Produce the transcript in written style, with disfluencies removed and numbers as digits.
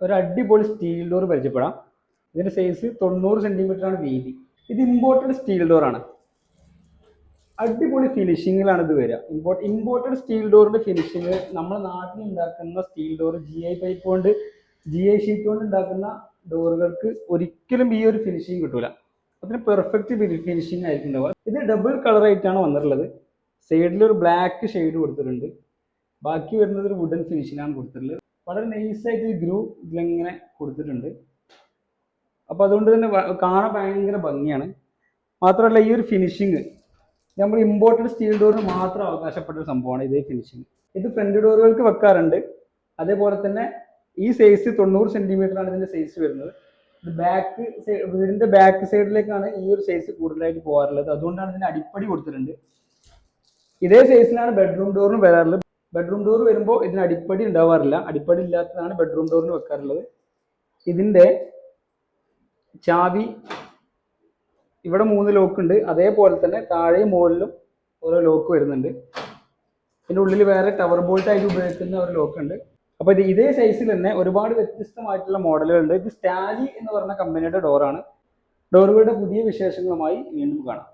ഒരു അടിപൊളി steel door പരിചയപ്പെടാം. ഇതിന്റെ സൈസ് 90 സെന്റിമീറ്റർ ആണ് വീതി. ഇത് ഇമ്പോർട്ടഡ് സ്റ്റീൽ ഡോർ ആണ്. അടിപൊളി ഫിനിഷിങ്ങിലാണ് ഇത് വരിക. ഇമ്പോർട്ടഡ് സ്റ്റീൽ ഡോറിന്റെ ഫിനിഷിങ് നമ്മുടെ നാട്ടിൽ ഉണ്ടാക്കുന്ന സ്റ്റീൽ ഡോർ GI പൈപ്പ് കൊണ്ട് GI ഷീറ്റ് കൊണ്ട് ഉണ്ടാക്കുന്ന ഡോറുകൾക്ക് ഒരിക്കലും ഈ ഒരു ഫിനിഷിങ് കിട്ടൂല. അതിന് പെർഫെക്റ്റ് ഫിനിഷിങ് ആയിരിക്കും ഉണ്ടാവുക. ഇത് ഡബിൾ കളർ ആയിട്ടാണ് വന്നിട്ടുള്ളത്. സൈഡിൽ ഒരു ബ്ലാക്ക് ഷെയ്ഡ് കൊടുത്തിട്ടുണ്ട്. ബാക്കി വരുന്നത് ഒരു വുഡൻ ഫിനിഷിനാണ് കൊടുത്തിട്ടുള്ളത്. വളരെ നൈസായിട്ട് ഗ്രൂ ഇതിലിങ്ങനെ കൊടുത്തിട്ടുണ്ട്. അപ്പോൾ അതുകൊണ്ട് തന്നെ കാണാൻ ഭയങ്കര ഭംഗിയാണ്. മാത്രമല്ല ഈ ഒരു ഫിനിഷിങ് നമ്മൾ ഇമ്പോർട്ടഡ് സ്റ്റീൽ ഡോറിന് മാത്രം അവകാശപ്പെട്ട ഒരു സംഭവമാണ് ഇതേ ഫിനിഷിങ്. ഇത് ഫ്രണ്ട് ഡോറുകൾക്ക് വെക്കാറുണ്ട്. അതേപോലെ തന്നെ ഈ സൈസ് 90 സെന്റിമീറ്റർ ആണ് ഇതിന്റെ സൈസ് വരുന്നത്. ഇത് വീടിന്റെ ബാക്ക് സൈഡിലേക്കാണ് ഈ ഒരു സൈസ് കൂടുതലായിട്ട് പോകാറുള്ളത്. അതുകൊണ്ടാണ് ഇതിന് അടിപ്പടി കൊടുത്തിട്ടുണ്ട്. ഇതേ സൈസിലാണ് ബെഡ്റൂം ഡോറിന് വരാറുള്ളത്. ബെഡ്റൂം ഡോർ വരുമ്പോൾ ഇതിന് അടിപ്പടി ഉണ്ടാവാറില്ല. അടിപ്പടി ഇല്ലാത്തതാണ് ബെഡ്റൂം ഡോറിന് വെക്കാറുള്ളത്. ഇതിന്റെ ചാവി ഇവിടെ 3 ലോക്ക് ഉണ്ട്. അതേപോലെ തന്നെ താഴെയും മുകളിലും ഓരോ ലോക്ക് വരുന്നുണ്ട്. ഇതിൻ്റെ ഉള്ളിൽ വേറെ ടവർ ബോൾട്ട് ആയിട്ട് ഉപയോഗിക്കുന്ന ഒരു ലോക്ക് ഉണ്ട്. അപ്പോൾ ഇത് ഇതേ സൈസിൽ തന്നെ ഒരുപാട് വ്യത്യസ്തമായിട്ടുള്ള മോഡലുകളുണ്ട്. ഇത് സ്റ്റാലി എന്ന് പറഞ്ഞ കമ്പനിയുടെ ഡോറാണ്. ഡോറുകളുടെ പുതിയ വിശേഷങ്ങളുമായി വീണ്ടും കാണാം.